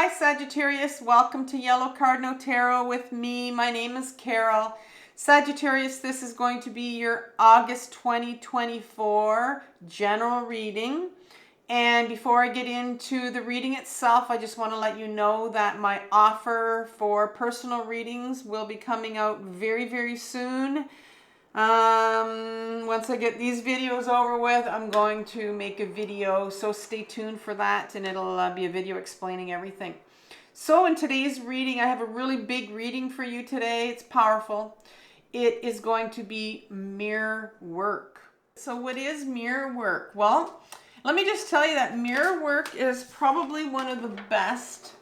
Hi Sagittarius, welcome to Yellow Cardinal Tarot with me. My name is Carol. Sagittarius, this is going to be your August 2024 general reading. And before I get into the reading itself, I just want to let you know that my offer for personal readings will be coming out very, very soon. Once I get these videos over with, I'm going to make a video, so stay tuned for that, and it'll be a video explaining everything. So in today's reading, I have a really big reading for you today. It's powerful. It is going to be mirror work. So what is mirror work? Well, let me just tell you that mirror work is probably one of the best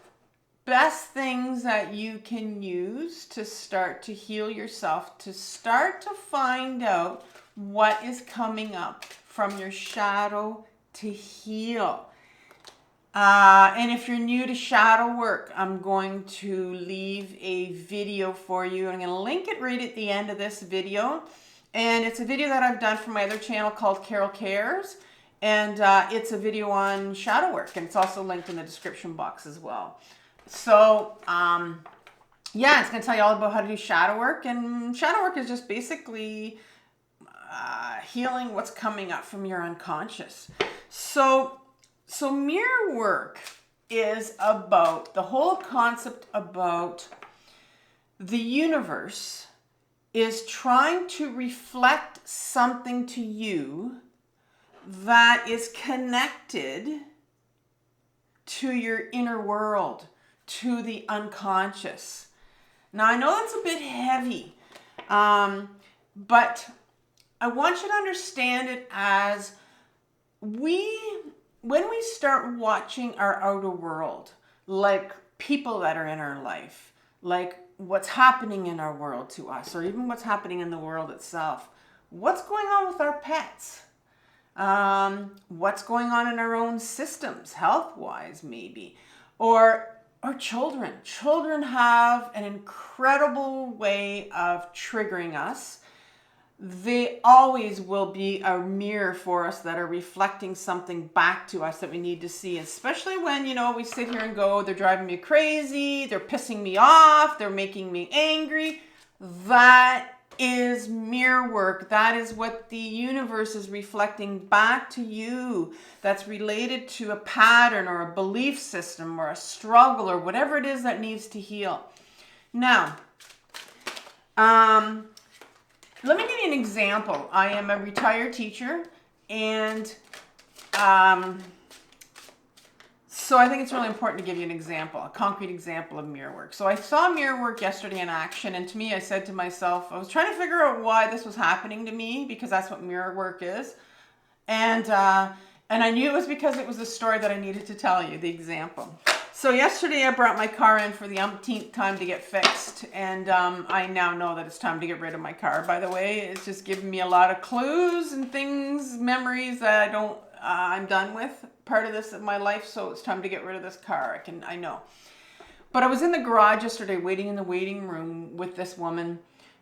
things that you can use to start to heal yourself, to start to find out what is coming up from your shadow to heal. And if you're new to shadow work, I'm going to leave a video for you. I'm going to link it right at the end of this video. And it's a video that I've done for my other channel called Carol Cares. And it's a video on shadow work. And it's also linked in the description box as well. So, yeah, it's going to tell you all about how to do shadow work. And shadow work is just basically healing what's coming up from your unconscious. So mirror work is about the whole concept about the universe is trying to reflect something to you that is connected to your inner world, to the unconscious. Now, I know that's a bit heavy, but I want you to understand it as when we start watching our outer world, like people that are in our life, like what's happening in our world to us, or even what's happening in the world itself, what's going on with our pets? What's going on in our own systems, health-wise maybe, or children. Children have an incredible way of triggering us. They always will be a mirror for us that are reflecting something back to us that we need to see, especially when, we sit here and go, they're driving me crazy, they're pissing me off, they're making me angry. That is mirror work. That is what the universe is reflecting back to you. That's related to a pattern or a belief system or a struggle or whatever it is that needs to heal. Now, let me give you an example. I am a retired teacher, and so I think it's really important to give you an example, a concrete example of mirror work. So I saw mirror work yesterday in action, and to me, I said to myself, I was trying to figure out why this was happening to me, because that's what mirror work is. And I knew it was because it was a story that I needed to tell you, the example. So yesterday I brought my car in for the umpteenth time to get fixed, and I now know that it's time to get rid of my car. By the way, it's just given me a lot of clues and things, memories that I'm done with part of this in my life, so it's time to get rid of this car. I know. But I was in the garage yesterday waiting in the waiting room with this woman,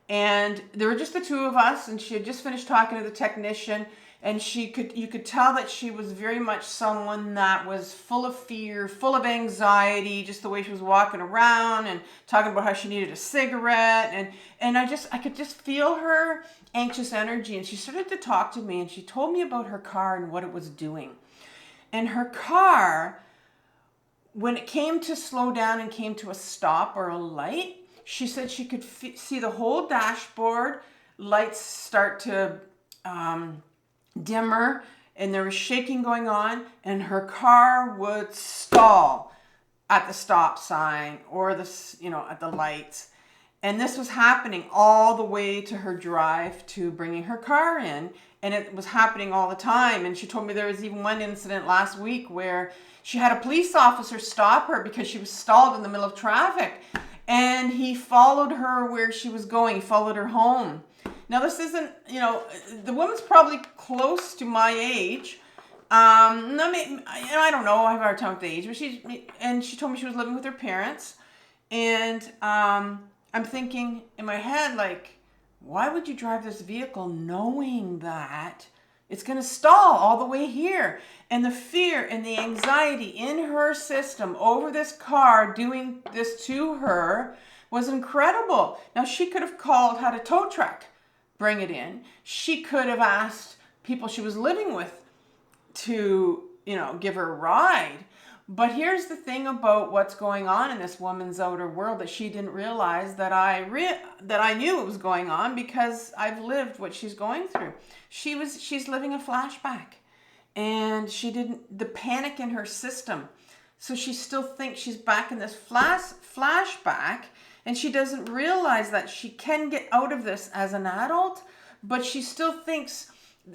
and there were just the two of us, and she had just finished talking to the technician, and you could tell that she was very much someone that was full of fear, full of anxiety, just the way she was walking around and talking about how she needed a cigarette, and I could just feel her anxious energy. And she started to talk to me, and she told me about her car and what it was doing. And her car, when it came to slow down and came to a stop or a light, she said she could see the whole dashboard, lights start to dimmer, and there was shaking going on, and her car would stall at the stop sign or at the lights. And this was happening all the way to her drive to bringing her car in. And it was happening all the time. And she told me there was even one incident last week where she had a police officer stop her because she was stalled in the middle of traffic. And he followed her where she was going. He followed her home. Now, this isn't, the woman's probably close to my age. I don't know. I have a hard time with the age. But she told me she was living with her parents. And I'm thinking in my head, like, why would you drive this vehicle knowing that It's going to stall all the way here. And the fear and the anxiety in her system over this car doing this to her was incredible. Now, she could have called, had a tow truck bring it in. She could have asked people she was living with to, give her a ride. But here's the thing about what's going on in this woman's outer world that she didn't realize that I knew it was going on because I've lived what she's going through. She's living a flashback, and the panic in her system. So she still thinks she's back in this flashback, and she doesn't realize that she can get out of this as an adult, but she still thinks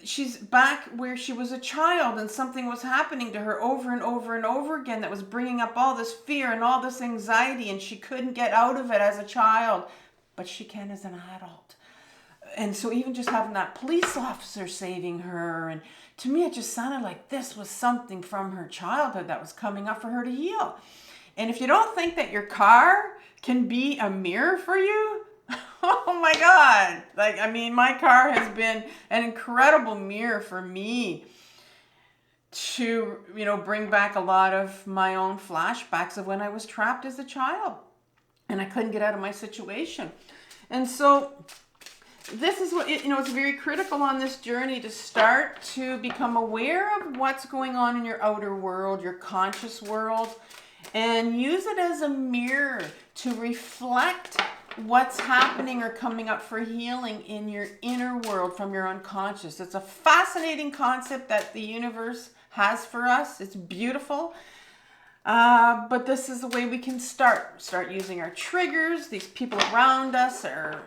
she's back where she was a child and something was happening to her over and over and over again that was bringing up all this fear and all this anxiety, and she couldn't get out of it as a child, but she can as an adult. And so even just having that police officer saving her, and to me it just sounded like this was something from her childhood that was coming up for her to heal. And if you don't think that your car can be a mirror for you, oh my God. My car has been an incredible mirror for me to, bring back a lot of my own flashbacks of when I was trapped as a child and I couldn't get out of my situation. And so this is what, it's very critical on this journey to start to become aware of what's going on in your outer world, your conscious world, and use it as a mirror to reflect what's happening or coming up for healing in your inner world from your unconscious. It's a fascinating concept that the universe has for us. It's beautiful. But this is the way we can start using our triggers, these people around us, our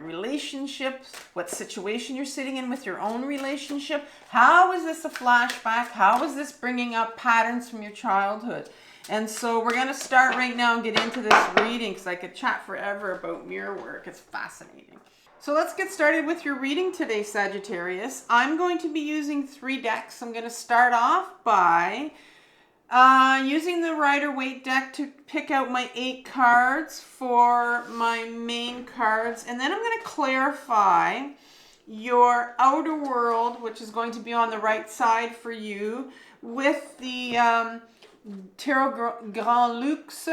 relationships, what situation you're sitting in with your own relationship. How is this a flashback? How is this bringing up patterns from your childhood? And so we're going to start right now and get into this reading because I could chat forever about mirror work. It's fascinating. So let's get started with your reading today, Sagittarius. I'm going to be using 3 decks. I'm going to start off by using the Rider-Waite deck to pick out my 8 cards for my main cards. And then I'm going to clarify your outer world, which is going to be on the right side for you, with the Tarot Grand Luxe,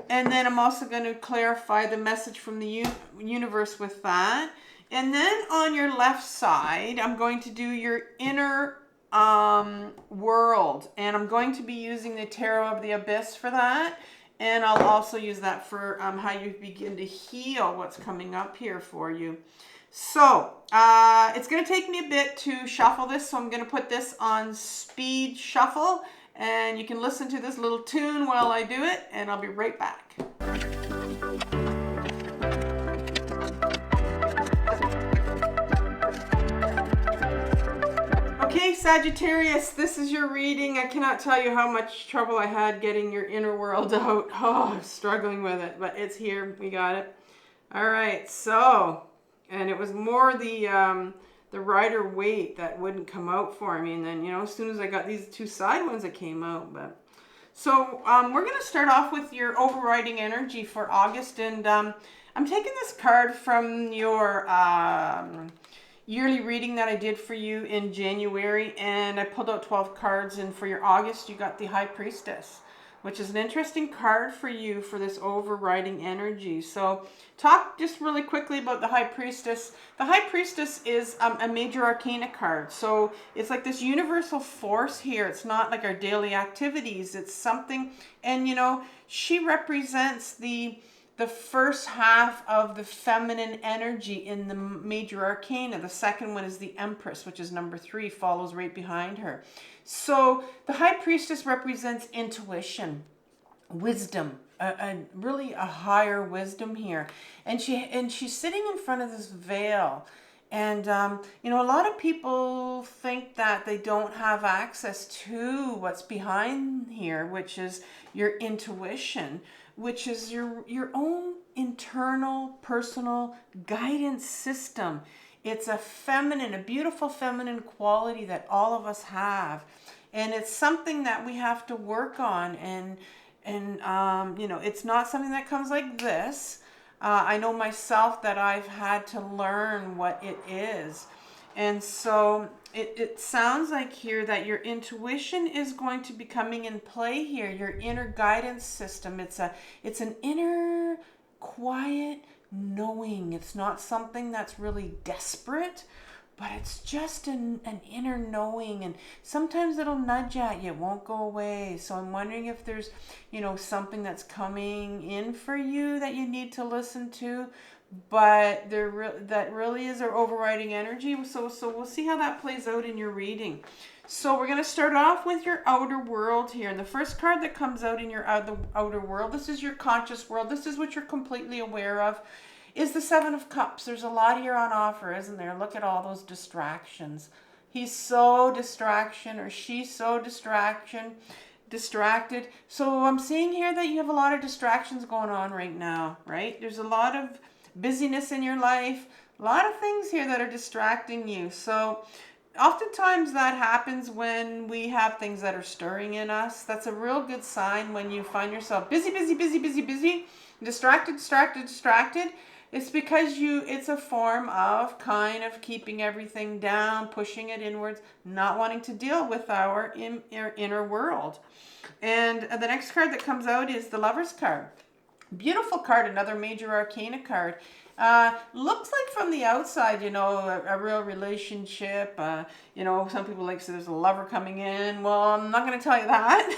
and then I'm also going to clarify the message from the universe with that. And then on your left side, I'm going to do your inner world, and I'm going to be using the Tarot of the Abyss for that, and I'll also use that for how you begin to heal what's coming up here for you. So it's going to take me a bit to shuffle this, so I'm going to put this on speed shuffle. And you can listen to this little tune while I do it, and I'll be right back. Okay, Sagittarius, this is your reading. I cannot tell you how much trouble I had getting your inner world out. Oh, I'm struggling with it, but it's here. We got it. All right, so, and it was more the Rider-Waite that wouldn't come out for me, and then as soon as I got these 2 side ones that came out. But so we're going to start off with your overriding energy for August, and I'm taking this card from your yearly reading that I did for you in January, and I pulled out 12 cards, and for your August you got the High Priestess, which is an interesting card for you for this overriding energy. So talk just really quickly about the High Priestess. The High Priestess is a major arcana card. So it's like this universal force here. It's not like our daily activities. It's something, and she represents the first half of the feminine energy in the major arcana. The second one is the Empress, which is number 3, follows right behind her. So the High Priestess represents intuition, wisdom, really a higher wisdom here. And she's sitting in front of this veil. And, a lot of people think that they don't have access to what's behind here, which is your intuition, which is your own internal personal guidance system. It's a beautiful feminine quality that all of us have. And it's something that we have to work on. And it's not something that comes like this. I know myself that I've had to learn what it is. And so it sounds like here that your intuition is going to be coming in play here, your inner guidance system. It's an inner quiet knowing. It's not something that's really desperate, but it's just an inner knowing, and sometimes it'll nudge at you. It won't go away. So I'm wondering if there's, something that's coming in for you that you need to listen to, but that really is our overriding energy. So we'll see how that plays out in your reading. So we're going to start off with your outer world here. And the first card that comes out in your outer world, this is your conscious world. This is what you're completely aware of, is the Seven of Cups. There's a lot here on offer, isn't there? Look at all those distractions. He's so distraction, or she's so distracted. So I'm seeing here that you have a lot of distractions going on right now, right? There's a lot of busyness in your life, a lot of things here that are distracting you. So oftentimes that happens when we have things that are stirring in us. That's a real good sign when you find yourself busy, distracted. It's because it's a form of kind of keeping everything down, pushing it inwards, not wanting to deal with our inner world. And the next card that comes out is the Lover's card. Beautiful card, another major arcana card. Looks like from the outside, a real relationship. Some people like to say there's a lover coming in. Well, I'm not going to tell you that.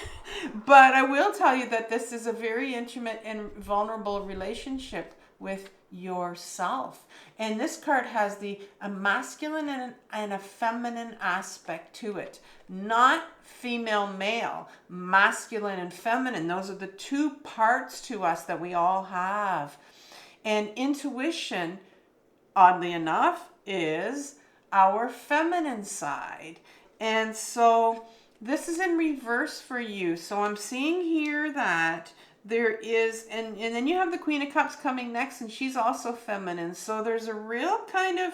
But I will tell you that this is a very intimate and vulnerable relationship with yourself. And this card has a masculine and a feminine aspect to it. Not female, male, masculine and feminine. Those are the two parts to us that we all have. And intuition, oddly enough, is our feminine side. And so this is in reverse for you. So I'm seeing here that there is, and then you have the Queen of Cups coming next, and she's also feminine. So there's a real kind of,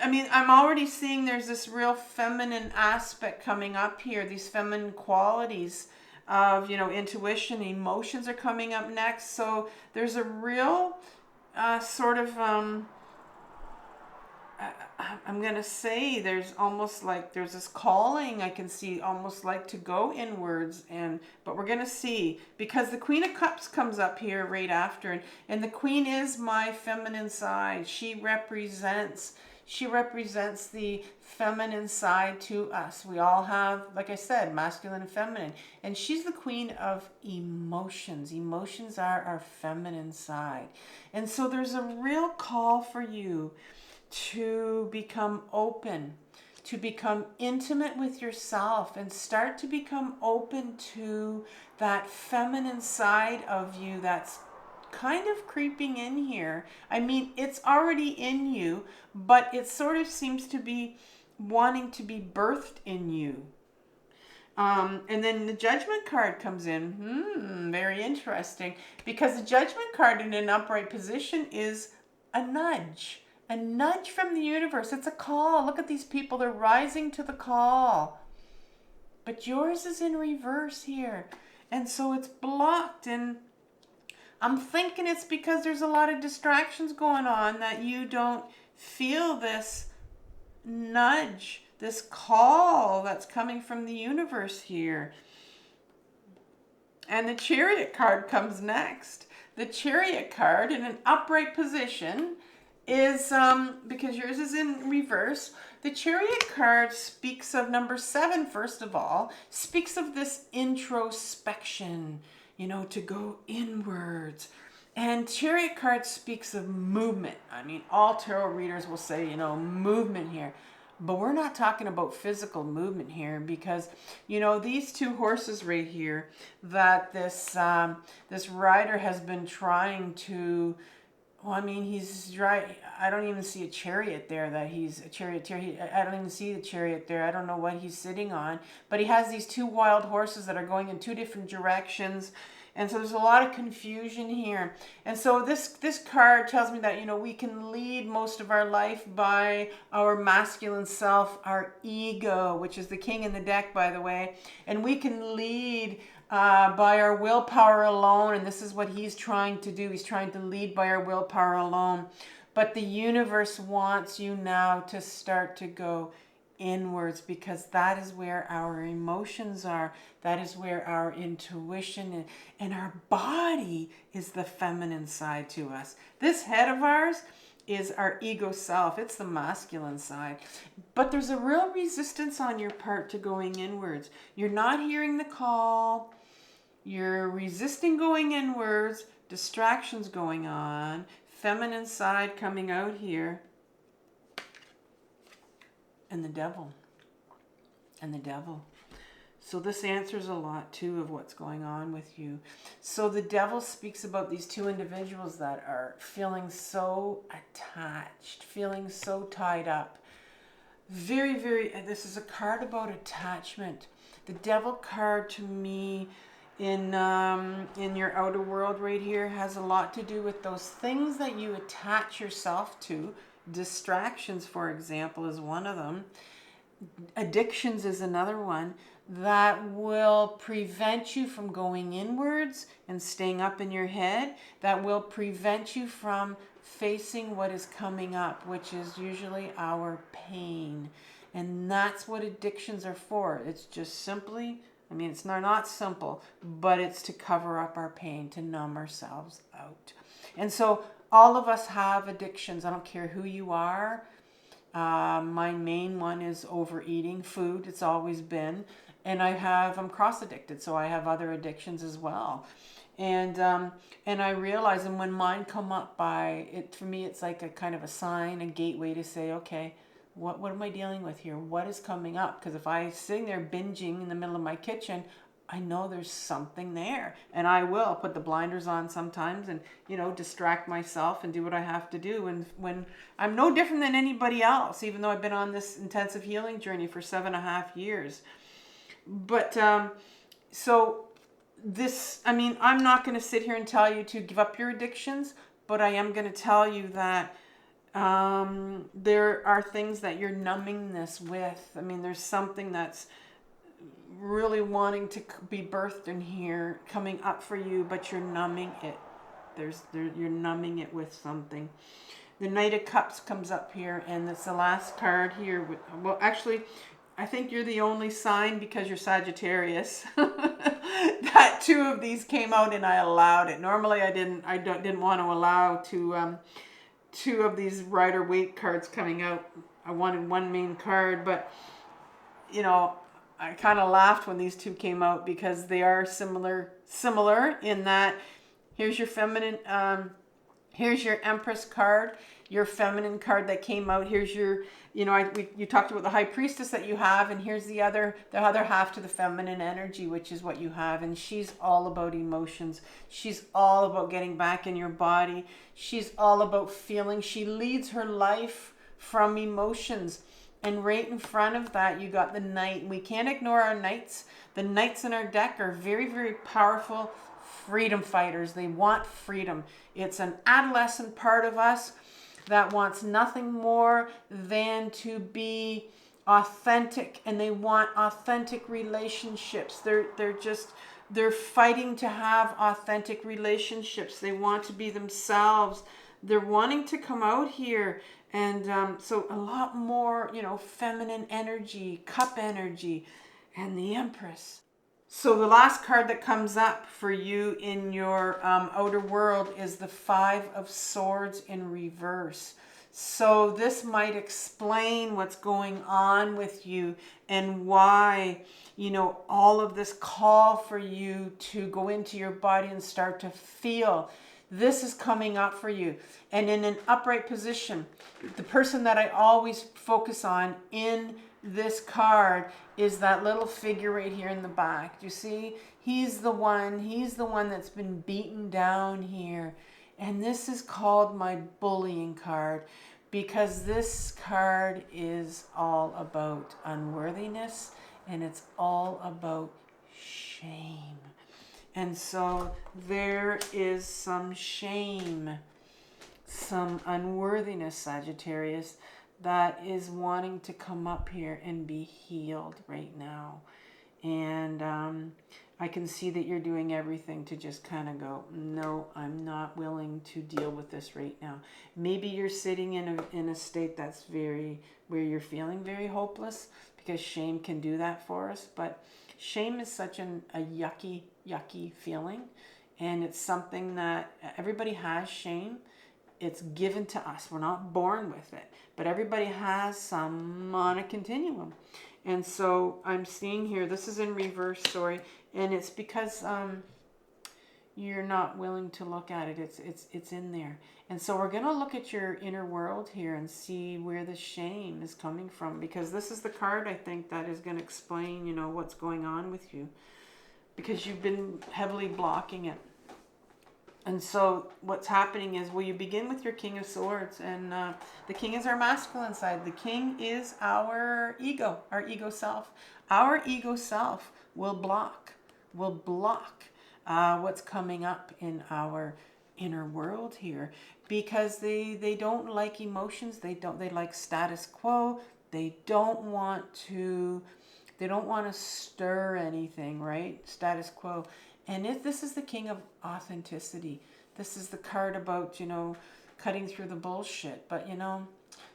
I'm already seeing there's this real feminine aspect coming up here, these feminine qualities of, intuition, emotions are coming up next. So there's a real sort of, I'm going to say there's almost like there's this calling I can see, almost like to go inwards. But we're going to see, because the Queen of Cups comes up here right after, and the Queen is my feminine side. She represents the feminine side to us. We all have, like I said, masculine and feminine. And she's the queen of emotions. Emotions are our feminine side. And so there's a real call for you to become open, to become intimate with yourself, and start to become open to that feminine side of you that's kind of creeping in here. It's already in you, but it sort of seems to be wanting to be birthed in you. And then the Judgment card comes in. Very interesting, because the Judgment card in an upright position is a nudge from the universe. It's a call. Look at these people. They're rising to the call. But yours is in reverse here. And so it's blocked. And I'm thinking it's because there's a lot of distractions going on that you don't feel this nudge, this call that's coming from the universe here. And the Chariot card comes next. The Chariot card in an upright position is, because yours is in reverse, the Chariot card speaks of number 7, first of all, speaks of this introspection, to go inwards. And Chariot card speaks of movement. All tarot readers will say, movement here. But we're not talking about physical movement here, because, these two horses right here that this rider has been trying to, he's right. I don't even see a chariot there that he's a charioteer. I don't even see the chariot there. I don't know what he's sitting on. But he has these two wild horses that are going in two different directions. And so there's a lot of confusion here. And so this card tells me that, we can lead most of our life by our masculine self, our ego, which is the king in the deck, by the way. And we can lead by our willpower alone. And this is what he's trying to do. He's trying to lead by our willpower alone. But the universe wants you now to start to go inwards, because that is where our emotions are. That is where our intuition is, and our body is the feminine side to us. This head of ours is our ego self. It's the masculine side. But there's a real resistance on your part to going inwards. You're not hearing the call. You're resisting going inwards. Distractions going on. Feminine side coming out here. And the devil. And the devil. So this answers a lot too of what's going on with you. So the devil speaks about these two individuals that are feeling so attached, feeling so tied up. Very, very, this is a card about attachment. The devil card to me in your outer world right here has a lot to do with those things that you attach yourself to. Distractions, for example, is one of them. Addictions is another one that will prevent you from going inwards and staying up in your head, that will prevent you from facing what is coming up, which is usually our pain. And that's what addictions are for. It's just simply, I mean, it's not simple, but it's to cover up our pain, to numb ourselves out. And so all of us have addictions. I don't care who you are. My main one is overeating food. It's always been. And I'm cross addicted, so I have other addictions as well. And I realize, and when mine come up for me, it's like a kind of a sign, a gateway to say, okay, what am I dealing with here? What is coming up? Because if I'm sitting there binging in the middle of my kitchen, I know there's something there, and I will put the blinders on sometimes and, distract myself and do what I have to do. And when I'm no different than anybody else, even though I've been on this intensive healing journey for 7.5 years. But so this, I mean, I'm not going to sit here and tell you to give up your addictions, but I am going to tell you that there are things that you're numbing this with. I mean, there's something that's really wanting to be birthed in here, coming up for you, but you're numbing it. You're numbing it with something. The Knight of Cups comes up here, and it's the last card here. Well, actually, I think you're the only sign, because you're Sagittarius, that two of these came out, and I allowed it. Normally, I didn't want to allow two of these Rider-Waite cards coming out. I wanted one main card, but I kind of laughed when these two came out, because they are similar in that here's your feminine, here's your Empress card, your feminine card that came out. Here's your, you talked about the High Priestess that you have, and here's the other half to the feminine energy, which is what you have. And she's all about emotions. She's all about getting back in your body. She's all about feeling. She leads her life from emotions. And right in front of that, you got the Knight. We can't ignore our Knights. The Knights in our deck are very, very powerful freedom fighters. They want freedom. It's an adolescent part of us that wants nothing more than to be authentic, and they want authentic relationships. They're fighting to have authentic relationships. They want to be themselves. They're wanting to come out here. And so a lot more, feminine energy, cup energy, and the Empress. So the last card that comes up for you in your outer world is the Five of Swords in reverse. So this might explain what's going on with you and why, all of this call for you to go into your body and start to feel. This is coming up for you. And in an upright position, the person that I always focus on in this card is that little figure right here in the back. Do you see? He's the one that's been beaten down here. And this is called my bullying card, because this card is all about unworthiness, and it's all about shame. And so there is some shame, some unworthiness, Sagittarius, that is wanting to come up here and be healed right now. And I can see that you're doing everything to just kind of go, no, I'm not willing to deal with this right now. Maybe you're sitting in a state that's where you're feeling very hopeless, because shame can do that for us. But shame is such a yucky feeling. And it's something that everybody has shame. It's given to us. We're not born with it. But everybody has some on a continuum. And so I'm seeing here, this is in reverse, sorry. And it's because you're not willing to look at it. It's in there. And so we're going to look at your inner world here and see where the shame is coming from. Because this is the card, I think, that is going to explain, you know, what's going on with you. Because you've been heavily blocking it. And so what's happening is, well, you begin with your King of Swords. And the King is our masculine side. The King is our ego self. Our ego self will block what's coming up in our inner world here, because they don't like emotions. They like status quo. They don't want to stir anything, right? Status quo. And this is the King of authenticity. This is the card about, you know, cutting through the bullshit. But, you know,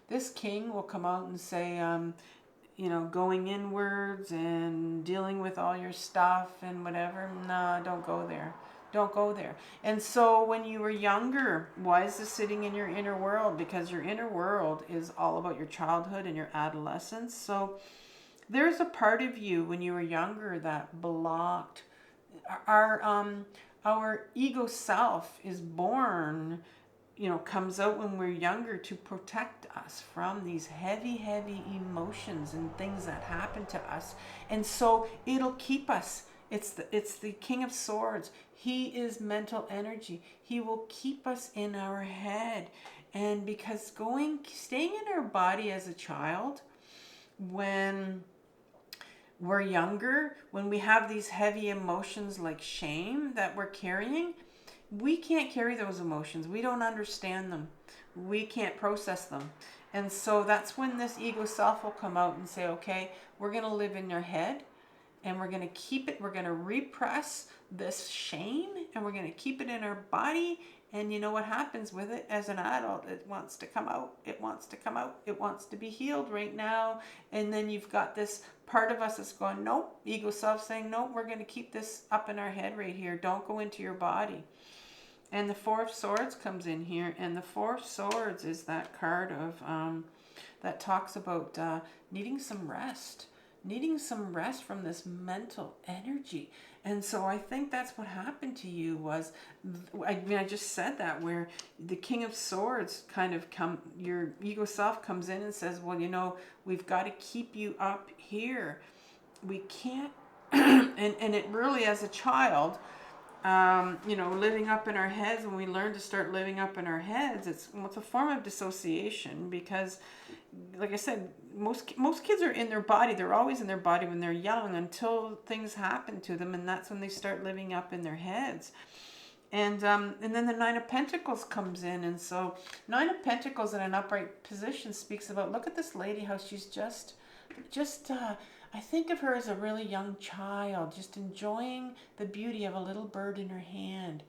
this king will come out and say, you know, going inwards and dealing with all your stuff and whatever. No, don't go there. Don't go there. And so when you were younger, why is this sitting in your inner world? Because your inner world is all about your childhood and your adolescence. So there's a part of you when you were younger that blocked. Our ego self is born, you know, comes out when we're younger to protect us from these heavy emotions and things that happen to us. And so it'll keep us. It's the King of Swords. He is mental energy. He will keep us in our head. And because staying in our body as a child, when we're younger, when we have these heavy emotions like shame that we're carrying, we can't carry those emotions. We don't understand them. We can't process them. And so that's when this ego self will come out and say, okay, we're going to live in your head, and we're going to keep it. We're going to repress this shame, and we're going to keep it in our body. And you know what happens with it as an adult? It wants to come out. It wants to come out. It wants to be healed right now. And then you've got this part of us that's going, nope. Ego self saying, nope, we're going to keep this up in our head right here. Don't go into your body. And the Four of Swords comes in here. And the Four of Swords is that card of that talks about needing some rest. Needing some rest from this mental energy. And so I think that's what happened to you was, I mean, I just said that, where the King of Swords kind of your ego self comes in and says, well, you know, we've got to keep you up here. We can't, and it really, as a child, you know, living up in our heads, when we learn to start living up in our heads, it's a form of dissociation, because like I said, most kids are in their body. They're always in their body when they're young until things happen to them, and that's when they start living up in their heads. And then the Nine of Pentacles comes in, and so Nine of Pentacles in an upright position speaks about, look at this lady, how she's just I think of her as a really young child, just enjoying the beauty of a little bird in her hand.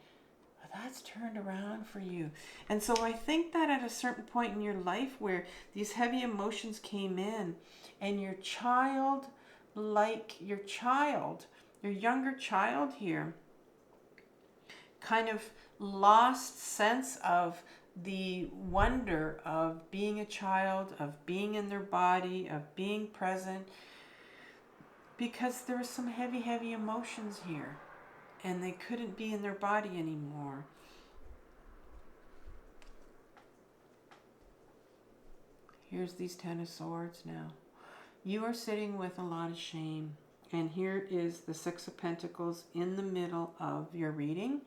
That's turned around for you. And so I think that at a certain point in your life where these heavy emotions came in, and your younger child here, kind of lost sense of the wonder of being a child, of being in their body, of being present, because there were some heavy emotions here. And they couldn't be in their body anymore. Here's these Ten of Swords now. You are sitting with a lot of shame. And here is the Six of Pentacles in the middle of your reading.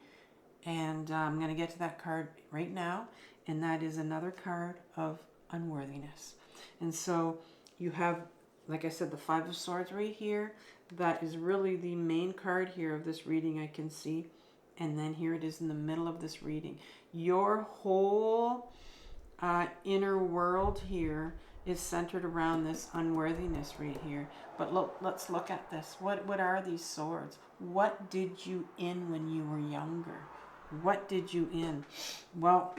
And I'm going to get to that card right now. And that is another card of unworthiness. And so you have, like I said, the Five of Swords right here. That is really the main card here of this reading, I can see. And then here it is in the middle of this reading. Your whole inner world here is centered around this unworthiness right here. But look, let's look at this. What are these swords? What did you in when you were younger? What did you in? Well,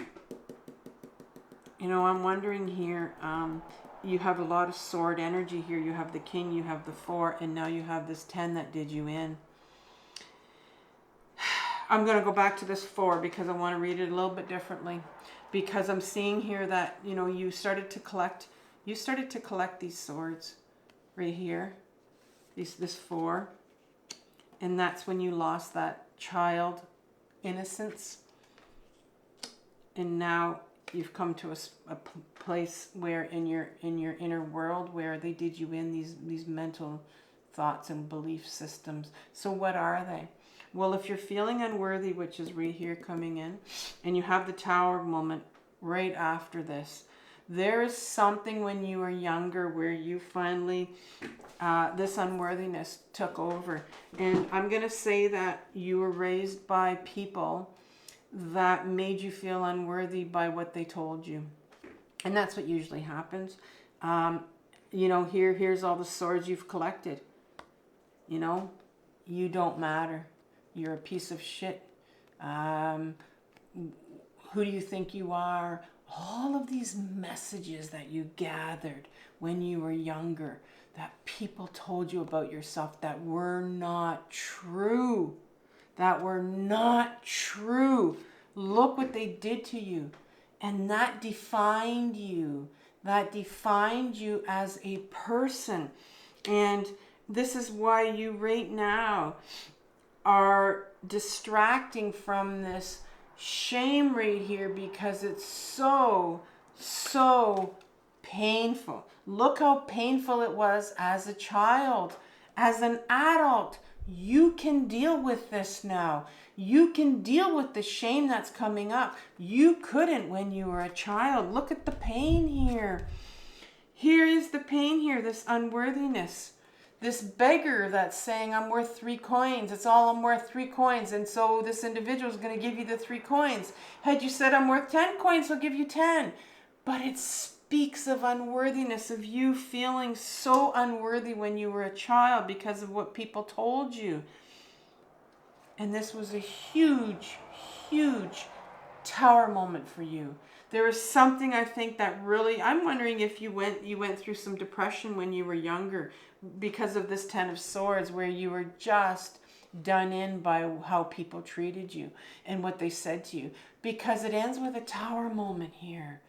you know, I'm wondering here, you have a lot of sword energy here. You have the king, you have the 4, and now you have this 10 that did you in. I'm going to go back to this 4 because I want to read it a little bit differently. Because I'm seeing here that, you know, you started to collect these swords right here. This 4. And that's when you lost that child innocence. And now you've come to a place where in your inner world where they did you in these mental thoughts and belief systems. So what are they? Well, if you're feeling unworthy, which is right here coming in, and you have the Tower moment right after this, there is something when you were younger where you finally, this unworthiness took over. And I'm going to say that you were raised by people that made you feel unworthy by what they told you. And that's what usually happens. You know, here's all the swords you've collected. You know, you don't matter. You're a piece of shit. Who do you think you are? All of these messages that you gathered when you were younger, that people told you about yourself that were not true. That were not true. Look what they did to you. And that defined you. That defined you as a person. And this is why you right now are distracting from this shame right here, because it's so painful. Look how painful it was as a child. As an adult, you can deal with this now. You can deal with the shame that's coming up. You couldn't when you were a child. Look at the pain here. Here is the pain here, this unworthiness. This beggar that's saying, I'm worth 3 coins. It's all I'm worth 3 coins. And so this individual is going to give you the 3 coins. Had you said, I'm worth 10 coins, he'll give you 10. But it speaks of unworthiness, of you feeling so unworthy when you were a child because of what people told you. And this was a huge, huge Tower moment for you. There was something, I think, that really, I'm wondering if you went through some depression when you were younger because of this 10 of Swords, where you were just done in by how people treated you and what they said to you. Because it ends with a Tower moment here,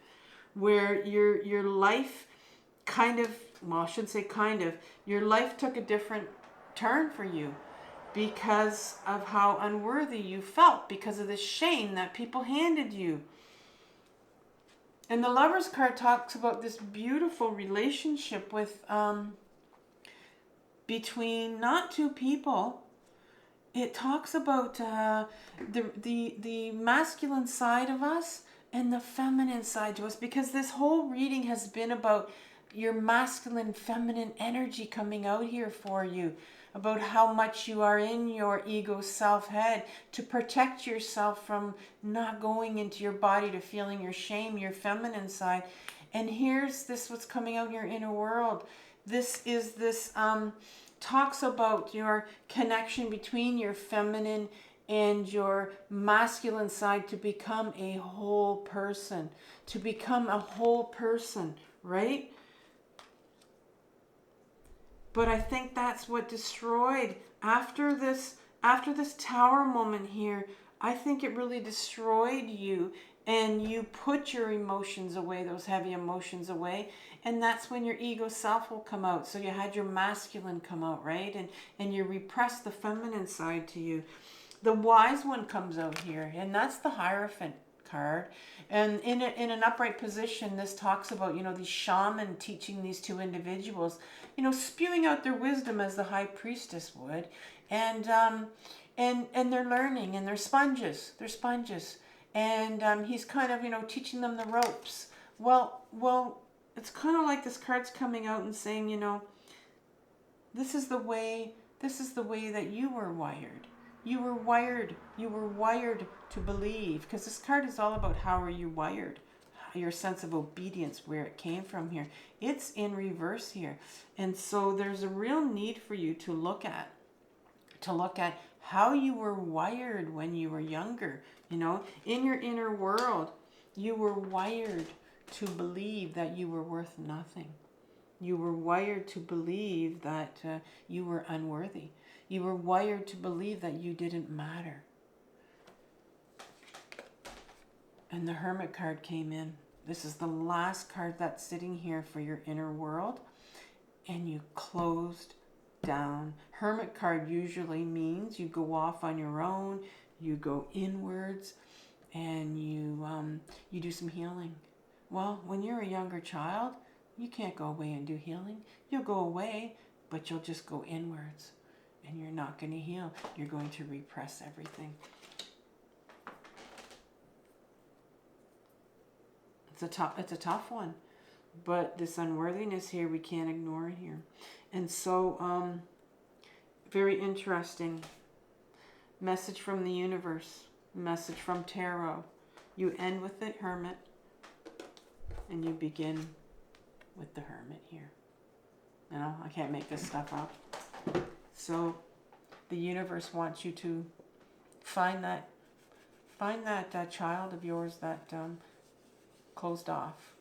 where your life kind of, well, I shouldn't say kind of, your life took a different turn for you because of how unworthy you felt, because of the shame that people handed you. And the Lover's card talks about this beautiful relationship with between not 2 people. It talks about the masculine side of us and the feminine side to us, because this whole reading has been about your masculine, feminine energy coming out here for you, about how much you are in your ego self head to protect yourself from not going into your body, to feeling your shame, your feminine side. And here's this, what's coming out in your inner world. This talks about your connection between your feminine and your masculine side to become a whole person, right? But I think that's what destroyed after this Tower moment here. I think it really destroyed you, and you put your emotions away, those heavy emotions away, and that's when your ego self will come out. So you had your masculine come out, right? And you repressed the feminine side to you. The Wise One comes out here, and that's the Hierophant card. And in an upright position, this talks about, you know, these shaman teaching these 2 individuals, you know, spewing out their wisdom as the High Priestess would, and they're learning, and they're sponges, and he's kind of, you know, teaching them the ropes. Well, it's kind of like this card's coming out and saying, you know, this is the way that you were wired. You were wired to believe, because this card is all about how are you wired? your sense of obedience, where it came from here. It's in reverse here. And so there's a real need for you to look at how you were wired when you were younger. You know, in your inner world, you were wired to believe that you were worth nothing. You were wired to believe that you were unworthy. You were wired to believe that you didn't matter. And the Hermit card came in. This is the last card that's sitting here for your inner world. And you closed down. Hermit card usually means you go off on your own, you go inwards, and you do some healing. Well, when you're a younger child, you can't go away and do healing. You'll go away, but you'll just go inwards, and you're not going to heal. You're going to repress everything. It's a tough one, but this unworthiness here, we can't ignore it here. And so, very interesting. Message from the universe. Message from tarot. You end with the Hermit, and you begin with the Hermit here. You know, I can't make this stuff up. So, the universe wants you to find that child of yours that closed off.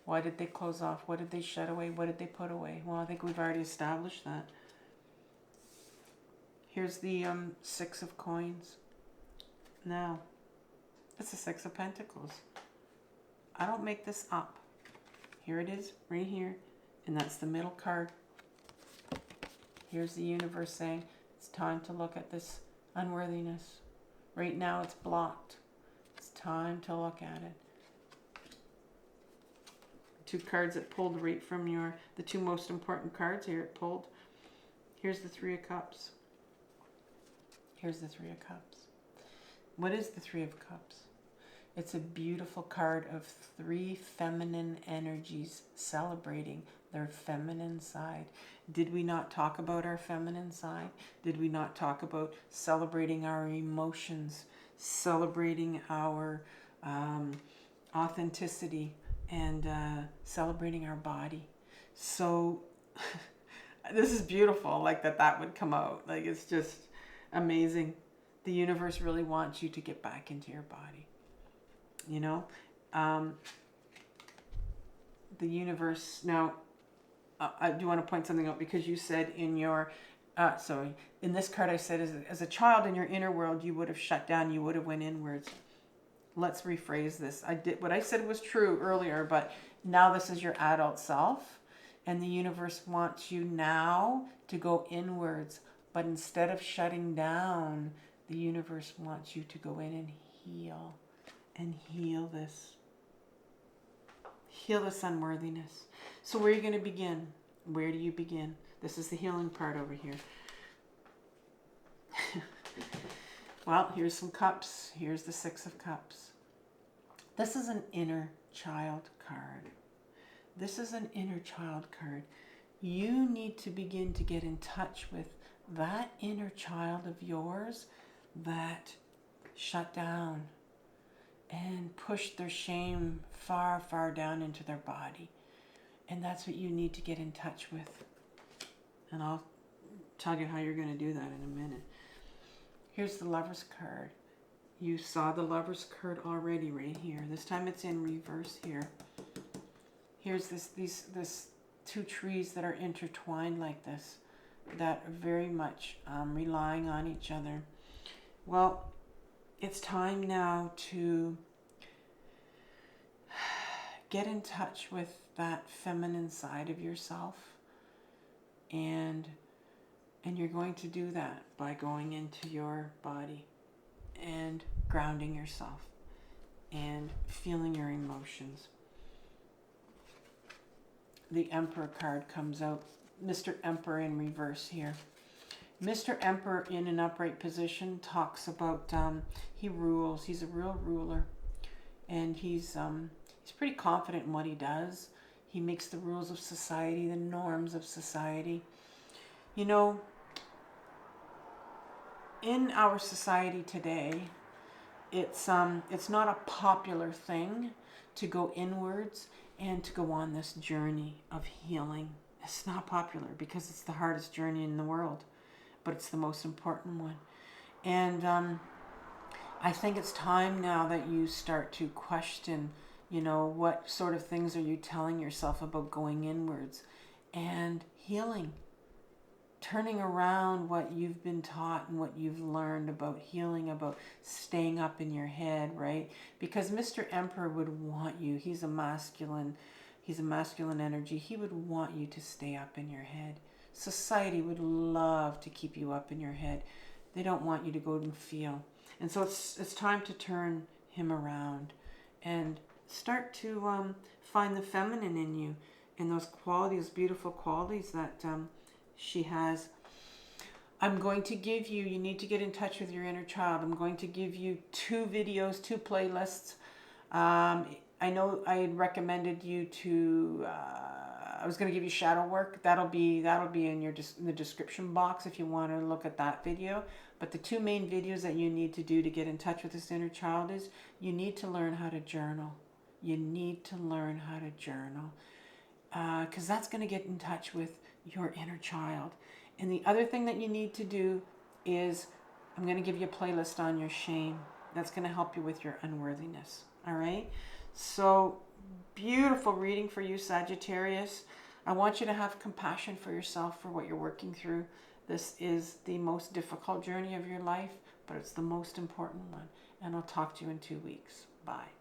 Why did they close off? What did they shut away? What did they put away? Well, I think we've already established that. Here's the Six of Coins. Now, it's the Six of Pentacles. I don't make this up. Here it is, right here. And that's the middle card. Here's the universe saying, it's time to look at this unworthiness. Right now, it's blocked. It's time to look at it. Two cards that pulled right from the two most important cards here. It pulled. Here's the Three of Cups. Here's the Three of Cups. What is the Three of Cups? It's a beautiful card of three feminine energies celebrating their feminine side. Did we not talk about our feminine side? Did we not talk about celebrating our emotions, celebrating our authenticity, and celebrating our body? So this is beautiful, like that would come out. Like, it's just amazing. The universe really wants you to get back into your body. You know, the universe. Now, I do want to point something out, because you said in your, in this card I said, as a child in your inner world, you would have shut down, you would have went inwards. Let's rephrase this. What I said was true earlier, but now this is your adult self, and the universe wants you now to go inwards. But instead of shutting down, the universe wants you to go in and heal. And heal this unworthiness. So where are you going to begin? Where do you begin? This is the healing part over here. Well, here's some cups. Here's the Six of Cups. This is an inner child card. This is an inner child card. You need to begin to get in touch with that inner child of yours that shut down and pushed their shame far, far down into their body. And that's what you need to get in touch with. And I'll tell you how you're going to do that in a minute. Here's the Lover's card. You saw the Lover's card already right here. This time it's in reverse here. Here's this two trees that are intertwined like this, that are very much relying on each other. Well, it's time now to get in touch with that feminine side of yourself, and you're going to do that by going into your body and grounding yourself and feeling your emotions. The Emperor card comes out. Mr. Emperor in reverse here. Mr. Emperor in an upright position talks about he rules. He's a real ruler, and he's pretty confident in what he does. He makes the rules of society, the norms of society. You know, in our society today, it's not a popular thing to go inwards and to go on this journey of healing. It's not popular because it's the hardest journey in the world, but it's the most important one. And I think it's time now that you start to question, you know, what sort of things are you telling yourself about going inwards and healing, turning around what you've been taught and what you've learned about healing, about staying up in your head, right? Because Mr. Emperor would want you. He's a masculine energy. He would want you to stay up in your head. Society would love to keep you up in your head. They don't want you to go and feel. And so it's time to turn him around and start to find the feminine in you, and those qualities, beautiful qualities that she has. I'm going to give you, you need to get in touch with your inner child. I'm going to give you 2 videos, 2 playlists. I know I had recommended you to, I was going to give you shadow work. That'll be in the description box if you want to look at that video. But the 2 main videos that you need to do to get in touch with this inner child is you need to learn how to journal. You need to learn how to journal because that's going to get in touch with your inner child. And the other thing that you need to do is I'm going to give you a playlist on your shame. That's going to help you with your unworthiness. All right? So beautiful reading for you, Sagittarius. I want you to have compassion for yourself for what you're working through. This is the most difficult journey of your life, but it's the most important one. And I'll talk to you in 2 weeks. Bye.